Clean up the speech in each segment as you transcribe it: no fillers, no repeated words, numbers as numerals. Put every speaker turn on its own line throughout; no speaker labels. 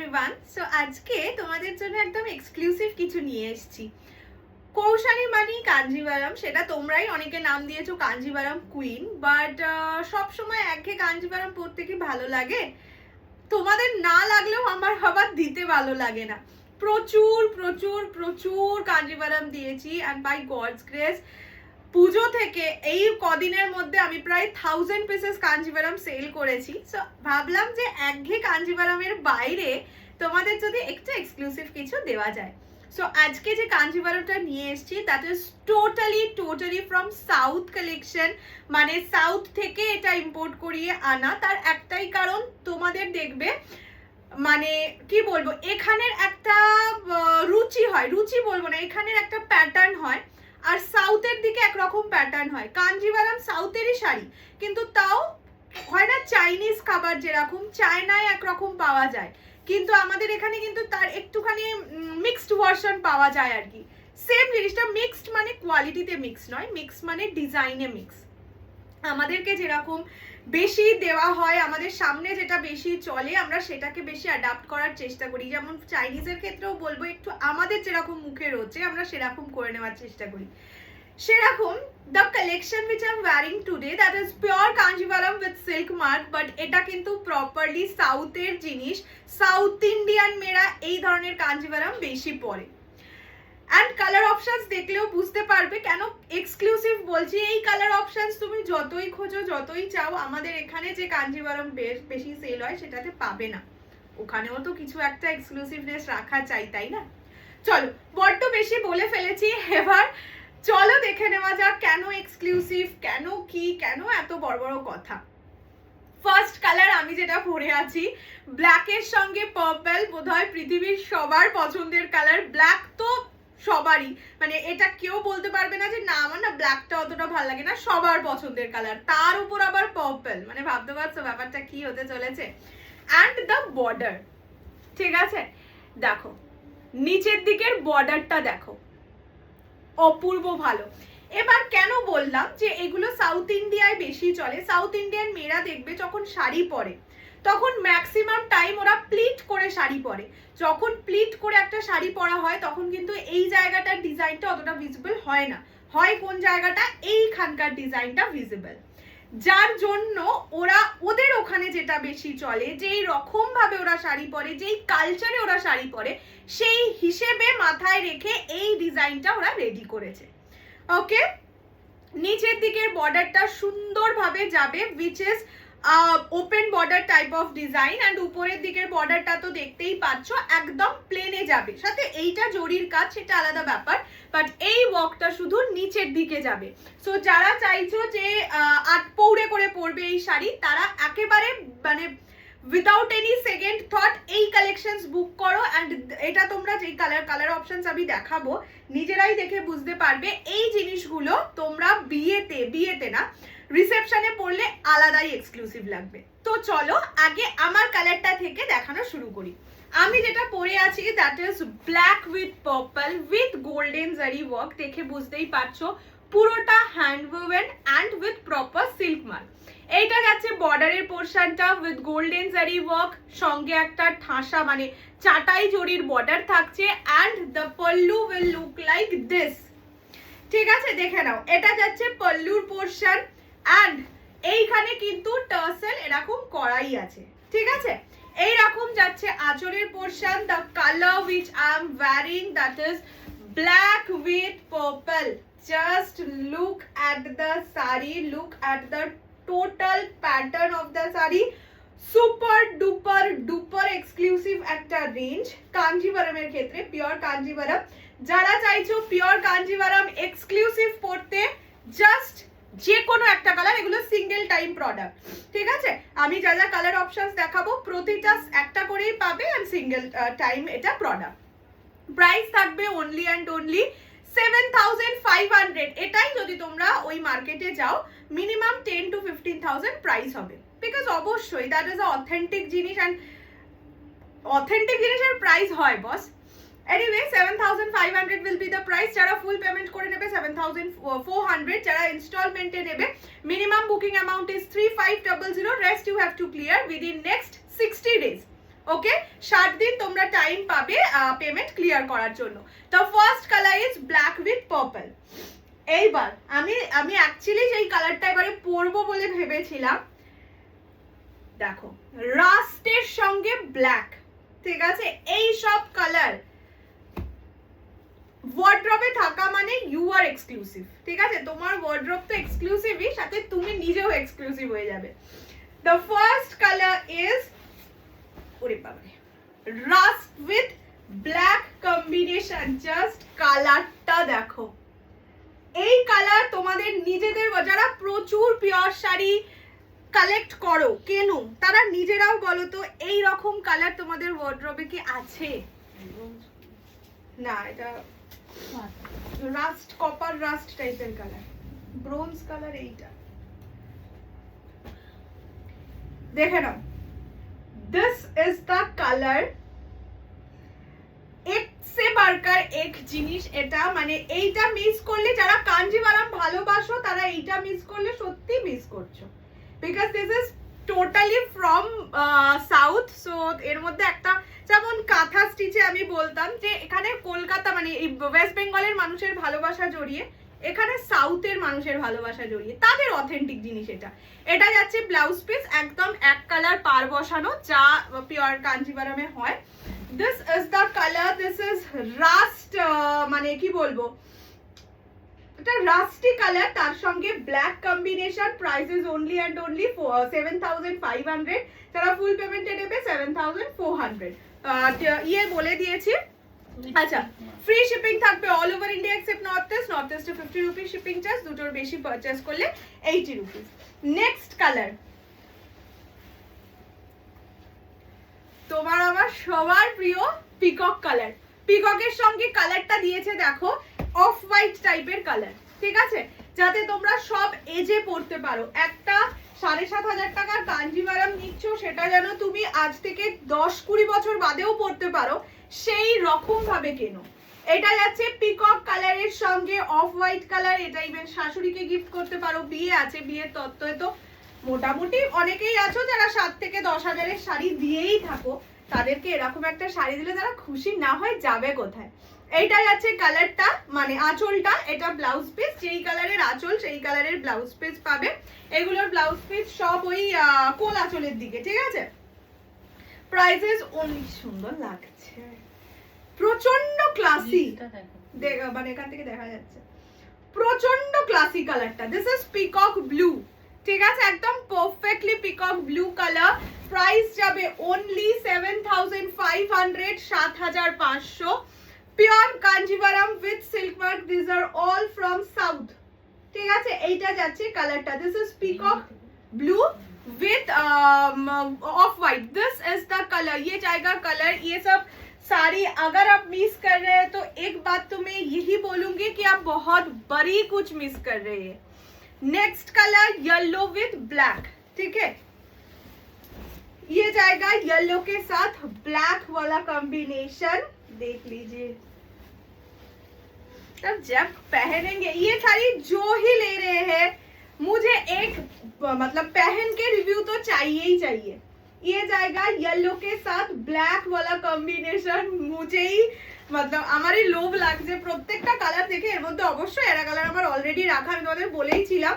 Everyone. So আজকে তোমাদের জন্য একদম এক্সক্লুসিভ কিছু নিয়ে এসেছি। কৌশানী মানি কাঞ্জিভারাম, সেটা তোমরাই অনেকে নাম দিয়েছো কাঞ্জিভারাম কুইন, বাট সবসময় একঘেয়ে কাঞ্জিভারাম পরতে কি ভালো লাগে? তোমাদের না লাগলেও আমার আবার দিতে ভালো লাগে না। প্রচুর প্রচুর প্রচুর কাঞ্জিভারাম দিয়েছি অ্যান্ড বাই গডস গ্রেস পুজো থেকে এই কদিনের মধ্যে আমি প্রায় 1000 পিসেস কাঞ্জিভারাম সেল করেছি। সো ভাবলাম যে একঘেয়ে কাঞ্জিভারামের বাইরে তোমাদের যদি একটু এক্সক্লুসিভ কিছু দেওয়া যায়। সো আজকে যে কাঞ্জিভারামটা নিয়ে এসেছি that is totally from south collection, মানে সাউথ থেকে এটা ইম্পোর্ট করিয়ে আনা। তার একটাই কারণ, তোমাদের দেখবে মানে কি বলবো, এখানের একটা রুচি হয়, রুচি বলবো না, এখানের একটা প্যাটার্ন হয়, আর সাউথের দিকে একরকম প্যাটার্ন হয়। কাঞ্জিভারাম সাউথেরই শাড়ি, কিন্তু তাও হয় না চাইনিজ খাবার যেরকম চায়নায় একরকম পাওয়া যায়, কিন্তু আমাদের এখানে কিন্তু তার একটুখানি মিক্সড ভার্সন পাওয়া যায় আর কি। সেম জিনিসটা মিক্সড মানে কোয়ালিটিতে মিক্স নয়, মিক্স মানে ডিজাইনে মিক্স। আমাদেরকে যেরকম বেশি দেওয়া হয়, আমাদের সামনে যেটা বেশি চলে আমরা সেটাকে বেশি অ্যাডাপ্ট করার চেষ্টা করি। যেমন চাইনিজের ক্ষেত্রেও বলবো একটু আমাদের যেরকম মুখে রয়েছে আমরা সেরকম করে নেওয়ার চেষ্টা করি। সেরকম the collection which I'm wearing today that is pure Kanjivaram with silk mark, but এটা কিন্তু প্রপারলি সাউথের জিনিস। সাউথ ইন্ডিয়ান মেয়েরা এই ধরনের কাঞ্জিভারাম বেশি পরে। অ্যান্ড কালার অপশনস দেখলেও বুঝতে পারবে কেন এক্সক্লুসিভ বলছি। এই কালার অপশনস তুমি যতই খোঁজো যতই চাও আমাদের এখানে যে কাঞ্জিভারাম বেশি সেল হয় সেটাতে পাবে না। ওখানেও তো কিছু একটা এক্সক্লুসিভনেস রাখা চাই, তাই না? চলো, বড্ড বেশি বলে ফেলেছি, এবার চলো দেখে নেওয়া যাক কেন এক্সক্লুসিভ, কেন কি, কেন এত বড় বড় কথা। ফার্স্ট কালার আমি যেটা পরে আছি, ব্ল্যাকের সঙ্গে পার্পল, বোধহয় পৃথিবীর সবার পছন্দের কালার। ব্ল্যাক তো সবারই, মানে এটা কেউ বলতে পারবে না যে না আমার না ব্ল্যাকটা অতটা ভালো লাগে না, সবার পছন্দের কালার। তার উপর আবার পার্পল, মানে ভাবতে পারছো ব্যাপারটা কি হতে চলেছে। অ্যান্ড দ্য বর্ডার, ঠিক আছে, দেখো নিচের দিকের বর্ডারটা দেখো, অপূর্ব ভালো। এবার কেন বললাম যে এগুলো সাউথ ইন্ডিয়ায় বেশি চলে? সাউথ ইন্ডিয়ান মেয়েরা দেখবে যখন শাড়ি পরে তখন ম্যাক্সিমাম টাইম ওরা প্লিট করে শাড়ি পরে। যখন প্লিট করে একটা শাড়ি পরা হয় তখন কিন্তু এই জায়গাটার ডিজাইনটা অতটা ভিজিবল হয় না, হয় কোন জায়গাটা এইখানকার ডিজাইনটা ভিজিবল, যার জন্য ওরা ওদের ওখানে যেটা বেশি চলে, যেই রকম ভাবে ওরা শাড়ি পরে, যেই কালচারে ওরা শাড়ি পরে, সেই হিসেবে মাথায় রেখে এই ডিজাইনটা ওরা রেডি করেছে। ওকে, নিচের দিকের বর্ডারটা সুন্দরভাবে যাবে which is open border type of design, and উপরের দিকের বর্ডারটা তো দেখতেই পাচ্ছ একদম প্লেনে যাবে। সাথে এইটা জরির কাজ সেটা আলাদা ব্যাপার, বাট এই ওয়ার্কটা শুধু নিচের দিকে যাবে। সো যারা চাইছো যে আট পৌড়ে করে পরবে এই শাড়ি, তারা একেবারে মানে উইদাউট এনি সেকেন্ড থট এই কালেকশনস বুক করো। অ্যান্ড এটা তোমরা যেই কালার অপশনস আমি দেখাবো নিজেরাই দেখে বুঝতে পারবে এই জিনিসগুলো তোমরা বিয়েতে না রিসেপশনে পরলে আলাদাই এক্সক্লুসিভ লাগবে। তো চলো আগে আমার কালারটা থেকে দেখানো শুরু করি। আমি যেটা পরে আছি that is black with purple with golden জারি ওয়ার্ক। দেখে বুঝতেই পারছো পুরোটা hand woven and with proper silk mark. এইটা যাচ্ছে বর্ডারের পোর্শনটা উইথ গোল্ডেন জারি ওয়ার্ক, সঙ্গে একটা ঠাসা মানে চাটাই জরির বর্ডার থাকছে, and the pallu will look like this. ঠিক আছে, দেখে নাও, এটা যাচ্ছে পল্লুর পোর্শন, অ্যান্ড এইখানে কিন্তু টার্সেল এরকম করাই আছে। ঠিক আছে, এইরকম যাচ্ছে আঁচলের portion. The colour which I am wearing that is black with purple. Just look at the sari, look at the total pattern of the sari. Super duper duper exclusive একটা রেঞ্জ কাঞ্জিভারামের ক্ষেত্রে, পিওর কাঞ্জিভারাম। যারা চাইছো পিওর কাঞ্জিভারাম এক্সক্লুসিভ পড়তে, just যে কোনো একটা colour, এগুলো সিঙ্গেল টাইম প্রোডাক্ট। ঠিক আছে, আমি যা যা কালার অপশনস দেখাবো প্রতিটা একটা করেই পাবে, অ্যান্ড সিঙ্গেল টাইম এটা প্রোডাক্ট। প্রাইস থাকবে অনলি অ্যান্ড অনলি 7500। এটাই যদি তোমরা ওই মার্কেটে যাও মিনিমাম 10 to 15,000 প্রাইস হবে, বিকজ অবশ্যই দ্যাট ইজ আ অথেন্টিক জিনিস, অ্যান্ড অথেন্টিক জিনিসের প্রাইস হয় boss. Anyway 7500 will be the price। যারা ফুল পেমেন্ট করে নেবে 7400, যারা ইনস্টলমেন্টে নেবে minimum booking amount is 3500, rest you have to clear within next 60 days। Okay 60 দিন তোমরা টাইম পাবে পেমেন্ট ক্লিয়ার করার জন্য। The first colour is black with purple. এইবার আমি অ্যাকচুয়ালি যেই কালারটা এবারে পরবো বলে ভেবেছিলাম, দেখো রাস্টের সঙ্গে ব্ল্যাক, ঠিক আছে, এই সব কালার ওয়ার্ড্রবে থাকা মানে ইউ আর এক্সক্লুসিভ, ঠিক আছে, তোমার ওয়ার্ড্রব তো এক্সক্লুসিভই, সাথে তুমি নিজেও এক্সক্লুসিভ হয়ে যাবে। দ্য ফার্স্ট কালার ইজ, ওরে বাবারে, rust with black combination. Just কালারটা দেখো, এই কালার তোমাদের নিজেদের, যারা প্রচুর পিওর শাড়ি কালেক্ট করো, কেন, তারা নিজেরাও বলো তো এই রকম কালার তোমাদের ওয়ার্ড্রবে কি আছে? না, এটা রাস্ট, কপার রাস্ট টাইপের কালার, ব্রোঞ্জ কালার। এইটা দেখে নাও, দিস ইজ দ্য কালার। এক সে বারকার এক জিনিস এটা, মানে এইটা মিস করলে, যারা কাঞ্জিভারাম ভালোবাসো তারা এইটা মিস করলে সত্যি মিস করছো, because this is totally from south. So এর মধ্যে একটা, যেমন কাঁথা স্টিচে আমি বলতাম যে এখানে কলকাতা মানে এই ওয়েস্ট বেঙ্গলের মানুষের ভালোবাসা জড়িয়ে, এখানে সাউথের মানুষের ভালোবাসা জড়িয়ে, তাদের অথেন্টিক জিনিস এটা। এটা যাচ্ছে ব্লাউজ পিস, একদম এক কালার পার বসানো, যা পিওর কাঞ্জিভারামে হয়। This is the colour, this is rust, মানে কি বলবো, এটা রাস্টি কালার, তার সঙ্গে black combination. Price is only and only 7500, যারা ফুল পেমেন্টে নেবে 7400। ইয়ে বলে দিয়েছি। আচ্ছা, ফ্রি শিপিং থাকবে all over India except north east. North ইস্টে 50 রুপিস শিপিং চার্জ, দুটোর বেশি পারচেস করলে 80 রুপিস। নেক্সট কালার, তোমার আমার সবার প্রিয় পিকক কালার। পিককের সঙ্গে কালারটা দিয়েছে দেখো, অফ হোয়াইট টাইপের কালার, ঠিক আছে, যাতে তোমরা সব এজে পড়তে পারো। একটা 7500 টাকার কাঞ্জিভারাম নিচ্ছ, সেটা যেন তুমি আজ থেকে 10-20 বছর বাদেও পড়তে পারো, সেই রকম ভাবে কেন। এটা যাচ্ছে পিকক কালারের সঙ্গে অফ হোয়াইট কালার। এটা ইভেন শাশুড়িকে গিফট করতে পারো, বিয়ে আছে, বিয়ের তত্ত্বে তো মোটামুটি অনেকেই আছো যারা 7 থেকে 10 হাজারের শাড়ি দিয়েই থাকো, তাদেরকে এরকম একটা শাড়ি দিলে তারা খুশি না হয় যাবে কোথায়। এইটা যাচ্ছে কালারটা, মানে আঁচলটা, এটা ব্লাউজ পিস, যেই কালারের আঁচল সেই কালারের ব্লাউজ পিস পাবে। এগুলোর ব্লাউজ পিস সব ওই কোল আঁচলের দিকে, ঠিক আছে। প্রাইসেস অনেক সুন্দর লাগছে, প্রচন্ড ক্লাসি, মানে এখান থেকে দেখা যাচ্ছে প্রচন্ড ক্লাসি কালারটা। দিস ইজ পিকক ব্লু, ঠিক আছে, একদম perfectly peacock blue colour. Price যাবে only 7500, 7500। Pure Kanjeevaram with silk mark, this are all from south, ঠিক আছে। এইটা যাচ্ছে কালারটা, this is peacock blue with off white, this is the colour. ये जाएगा कलर। ये सब साड़ी अगर आप मिस कर रहे हैं तो एक बात तो मैं यही बोलूंगी कि आप बहुत बड़ी कुछ मिस कर रहे हैं। Next colour yellow with black, ठीक है, ये जाएगा येलो के साथ ब्लैक वाला कॉम्बिनेशन, देख लीजिए। तब जब पहनेंगे ये साड़ी, जो ही ले रहे हैं, मुझे एक मतलब पहन के रिव्यू तो चाहिए ही चाहिए। ये जाएगा येलो के साथ ब्लैक वाला कॉम्बिनेशन, मुझे ही मतलब আমারই লোভ লাগছে প্রত্যেকটা কালার দেখে। এর মধ্যে অবশ্যই এরা কালার আমার অলরেডি রাখা, আমি তোমাদের বলেই ছিলাম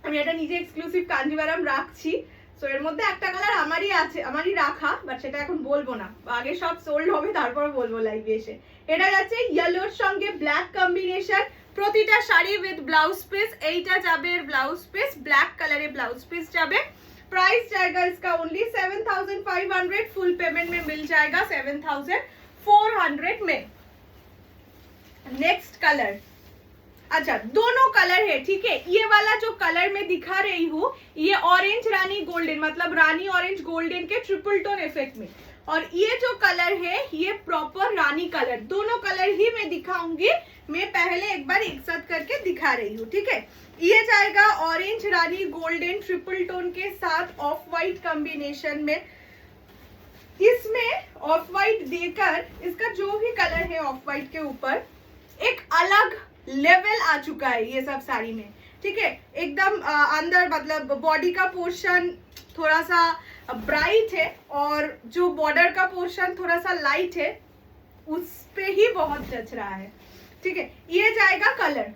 আমি এটা নিজে এক্সক্লুসিভ কাঞ্জিভারাম রাখছি। সো এর মধ্যে একটা কালার আমারই আছে, আমারই রাখা, বাট সেটা এখন বলবো না, আগে সব সোল্ড হবে তারপর বলবো লাইভে এসে। এটা যাচ্ছে ইয়েলোর সঙ্গে ব্ল্যাক কম্বিনেশন, প্রতিটা শাড়ি উইথ ব্লাউজ পিস। এইটা যাবে ব্লাউজ পিস, ব্ল্যাক কালারের ব্লাউজ পিস যাবে। प्राइस जाएगा इसका ओनली 7500, फुल पेमेंट में मिल जाएगा 7400 में। नेक्स्ट कलर, अच्छा दोनों कलर है, ठीक है। ये वाला जो कलर मैं दिखा रही हूँ, ये ऑरेंज रानी गोल्डन, मतलब रानी ऑरेंज गोल्डन के ट्रिपल टोन इफेक्ट में, और ये जो कलर है ये प्रॉपर रानी कलर। दोनों कलर ही मैं दिखाऊंगी, मैं पहले एक बार एक साथ करके दिखा रही हूँ, ठीक है। ये जाएगा ऑरेंज रानी गोल्डन ट्रिपल टोन के साथ ऑफ वाइट कॉम्बिनेशन में। इसमें ऑफ वाइट देकर इसका जो भी कलर है ऑफ वाइट के ऊपर एक अलग लेवल आ चुका है ये सब साड़ी में, ठीक है। एकदम अंदर मतलब बॉडी का पोर्शन थोड़ा सा ब्राइट है और जो बॉर्डर का पोर्शन थोड़ा सा लाइट है उस पे ही बहुत जच रहा है, ठीक है। ये जाएगा कलर,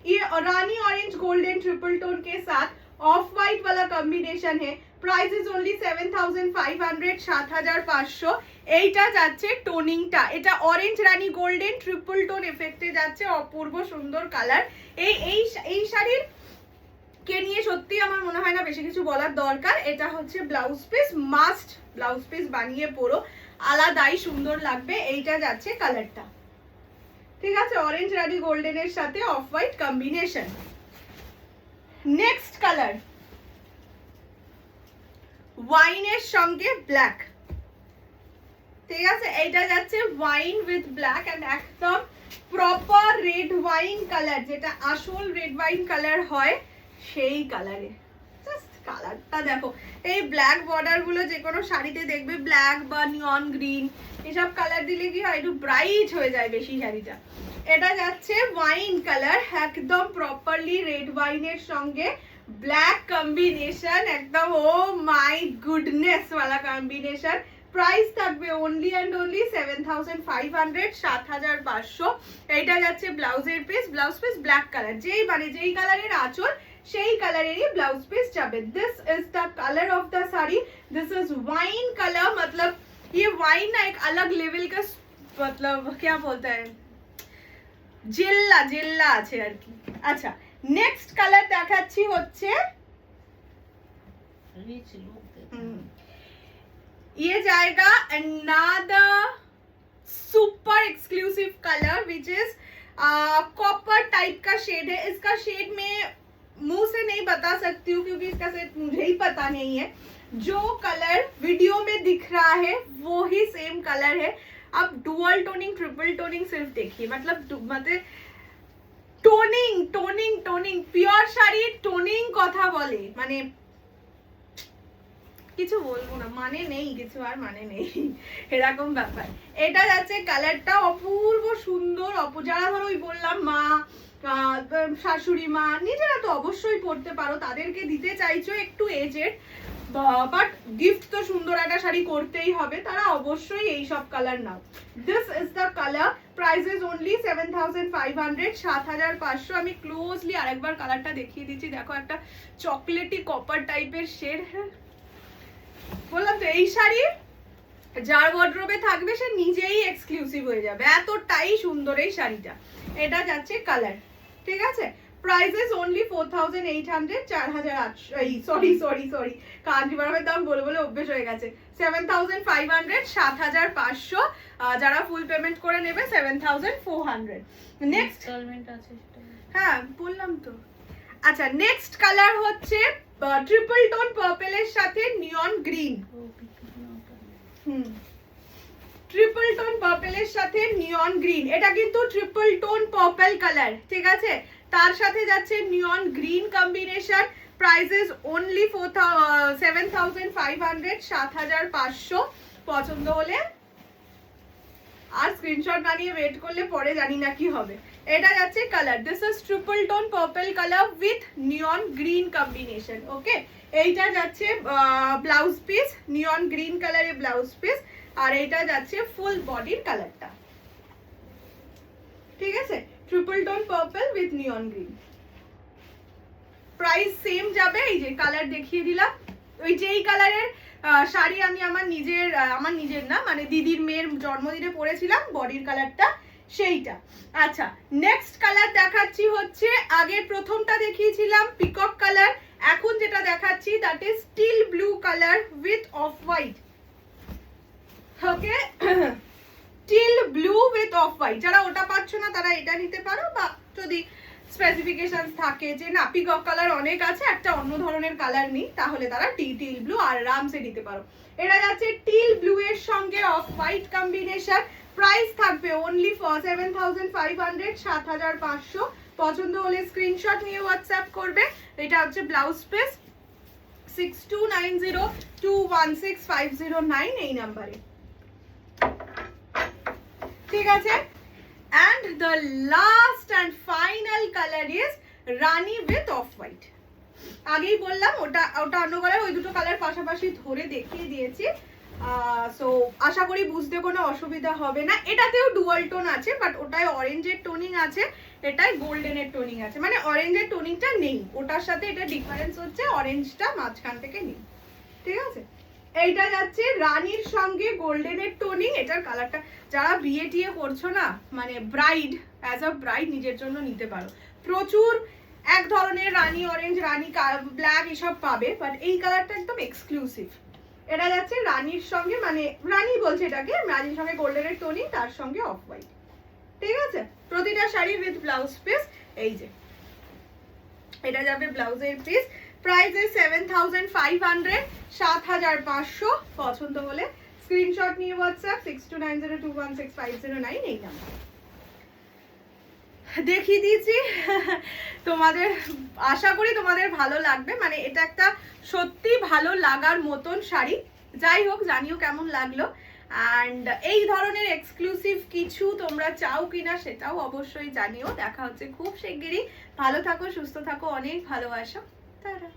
ये रानी ऑरेंज गोल्डन ट्रिपल टोन के साथ ऑफ वाइट वाला कॉम्बिनेशन है। Price is only 7500, 7500। এইটা যাচ্ছে টোনিংটা, এটা অরেঞ্জ রানী গোল্ডেন ট্রিপল টোন এফেক্টে যাচ্ছে, অপূর্ব সুন্দর কালার। এই শাড়ির কে নিয়ে সত্যি আমার মনে হয় না বেশি কিছু বলার দরকার। এটা হচ্ছে blouse piece, must blouse piece বানিয়ে পরো, আলাদাই সুন্দর লাগবে। এইটা যাচ্ছে কালারটা, ঠিক আছে, অরেঞ্জ রানী গোল্ডেনের সাথে off white combination. Next colour ওয়াইনের সঙ্গে ব্ল্যাক, ঠিক আছে, এইটা যাচ্ছে ওয়াইন উইথ ব্ল্যাক এন্ড একদম প্রপার রেড ওয়াইন কালার, যেটা আসল রেড ওয়াইন কালার হয় সেই কালারে। জাস্ট কালারটা দেখো, এই ব্ল্যাক বর্ডার গুলো যে কোনো শাড়িতে দেখবে ব্ল্যাক বা নিয়ন গ্রিন এসব কালার দিলে কি হয় একটু ব্রাইট হয়ে যায় বেশি শাড়িটা। এটা যাচ্ছে ওয়াইন কালার, একদম প্রপারলি রেড ওয়াইনের সঙ্গে ব্ল্যাক কম্বিনেশন, একদম ও মাই গুডনেস वाला কম্বিনেশন। প্রাইস থাকবে অনলি এন্ড অনলি 7500, 7500। এইটা যাচ্ছে ব্লাউজের piece, blouse piece black colour, যেই কালারের আঁচল সেই কালারেরই ব্লাউজ পিস যাবে। This is the colour of the sari, this is wine colour, मतलब ये वाइन ना एक अलग लेवल का, मतलब क्या बोलते हैं, জিল্লা জিল্লা আছে আর কি। আচ্ছা নেক্সট কালার দেখাচ্ছি হচ্ছে ये जाएगा another super exclusive color which is copper type का शेड है। इसका शेड में मुंह से नहीं बता सकती हूँ क्योंकि इसका शेड मुझे ही पता नहीं है। जो कलर वीडियो में दिख रहा है वो ही सेम कलर है। अब डुअल टोनिंग ट्रिपल टोनिंग सिर्फ देखिए, मतलब toning toning toning pure sari toning কথা বলে, মানে কিছু বলবো না, মানে নেই কিছু, আর মানে নেই এরকম ব্যাপার। এটা যাচ্ছে কালারটা অপূর্ব সুন্দর, যারা ধরো ওই বললাম মা শাশুড়ি মা নিজেরা তো অবশ্যই পড়তে পারো, তাদেরকে দিতে চাইছো একটু এজেড বাট গিফট তো সুন্দর একটা শাড়ি করতেই হবে, তারা অবশ্যই এই সব colour now. This is the colour, price is only 7500, 7500। আমি ক্লোজলি আরেকবার কালারটা দেখিয়ে দিচ্ছি, দেখো একটা চকলেটি কপার টাইপের শেড। বললাম তো এই শাড়ি যার ওয়ার্ড্রোবে থাকবে সে নিজেই এক্সক্লুসিভ হয়ে যাবে, এতটাই সুন্দর এই শাড়িটা। এটা যাচ্ছে কালার, ঠিক আছে। প্রাইস ইজ অনলি 4800, 4800, সরি কাঞ্জিভারমের দাম বলে বলে অভ্যেস হয়ে গেছে। 7500, 7500। যারা ফুল পেমেন্ট করে নেবে 7400। নেক্সট আছে, হ্যাঁ বললাম তো। আচ্ছা নেক্সট কালার হচ্ছে ট্রিপল টোন পার্পলের সাথে নিয়ন গ্রিন, ট্রিপল টোন পার্পলের সাথে নিয়ন গ্রিন। এটা কিন্তু ট্রিপল টোন পার্পল কালার, ঠিক আছে, তার সাথে যাচ্ছে নিয়ন green combination. Price is only 7500, 7500। পছন্দ হলে আর স্ক্রিনশট বানিয়ে ওয়েট করলে পরে জানি না কি হবে। এটা যাচ্ছে colour, this is triple tone purple colour with neon green combination, okay. এইটা যাচ্ছে ব্লাউজ পিস, নিয়ন গ্রিন কালারের ব্লাউজ পিস, আর এইটা যাচ্ছে ফুল বডির কালারটা, ঠিক আছে, triple tone purple with neon green. Price same যাবে, এই যে কালার দেখিয়ে দিলাম, ওই যে এই কালারের শাড়ি আমি আমার নিজের না মানে দিদির মেয়ের জন্মদিনে পরেছিলাম, বডির কালারটা সেইটা। আচ্ছা নেক্সট কালার দেখাচ্ছি হচ্ছে, আগে প্রথমটা দেখিয়েছিলাম পিকক কালার, এখন যেটা দেখাচ্ছি that is steel blue colour with off white, okay, steel blue with off white. যারা ওটা পাচ্ছ না তারা এটা নিতে পারো, বা যদি স্পেসিফিকেশন থাকে যে না পিকক কালার অনেক আছে একটা অন্য ধরনের কালার নেই, তাহলে তারা টিল ব্লু আরামসে নিতে পারো। এটা যাচ্ছে টিল ব্লু এর সঙ্গে অফ হোয়াইট কম্বিনেশন। প্রাইস থাকবে অনলি 7500, 7500। পছন্দ হলে স্ক্রিনশট নিয়ে হোয়াটসঅ্যাপ করবে। এটা হচ্ছে ব্লাউজ পিস, 6290216509 এই নাম্বারে, ঠিক আছে। And the last and final color is Rani with off-white. আগেই বললাম ওটা অন্য কালার, ওই দুটো কালার পাশাপাশি ধরে দেখিয়ে দিয়েছি। সো আশা করি বুঝতে কোনো অসুবিধা হবে না। এটাতেও ডুয়াল টোন আছে, বাট ওটায় অরেঞ্জের টোনিং আছে, এটাই গোল্ডেনের টোনিং আছে, মানে অরেঞ্জের টোনিংটা নেই, ওটার সাথে এটা ডিফারেন্স হচ্ছে অরেঞ্জটা মাঝখান থেকে নেই, ঠিক আছে। এইটা যাচ্ছে রানীর সঙ্গে গোল্ডেনের টোনিং। এটার কালারটা যারা বিয়ে টিয়ে করছো না, মানে ব্রাইড, অ্যাজ আ ব্রাইড নিজের জন্য নিতে পারো। প্রচুর এক ধরনের রানী অরেঞ্জ, রানী ব্ল্যাক এসব পাবে, বাট এই কালারটা একদম এক্সক্লুসিভ। এটা যাচ্ছে রানীর সঙ্গে, মানে রানী বলছে এটাকে, রানীর সঙ্গে গোল্ডেনের টোনিং, তার সঙ্গে অফ হোয়াইট, ঠিক আছে। প্রতিটা শাড়ি উইথ ব্লাউজ পিস। এই যে এটা যাবে ব্লাউজের পিস, প্রাইস ইজ 7500, 7500। পছন্দ হলে স্ক্রিনশট নিয়ে হোয়াটসঅ্যাপ 6290216509 এই নাম্বার। দেখিয়ে দিয়েছি তোমাদের, আশা করি তোমাদের ভালো লাগবে, মানে এটা একটা সত্যি ভালো লাগার মতন শাড়ি। যাই হোক, জানিও কেমন লাগলো, অ্যান্ড এই ধরনের এক্সক্লুসিভ কিছু তোমরা চাও কিনা সেটাও অবশ্যই জানিও। দেখা হচ্ছে খুব শিগগিরই। ভালো থাকো, সুস্থ থাকো, অনেক ভালোবাসা, টাটা।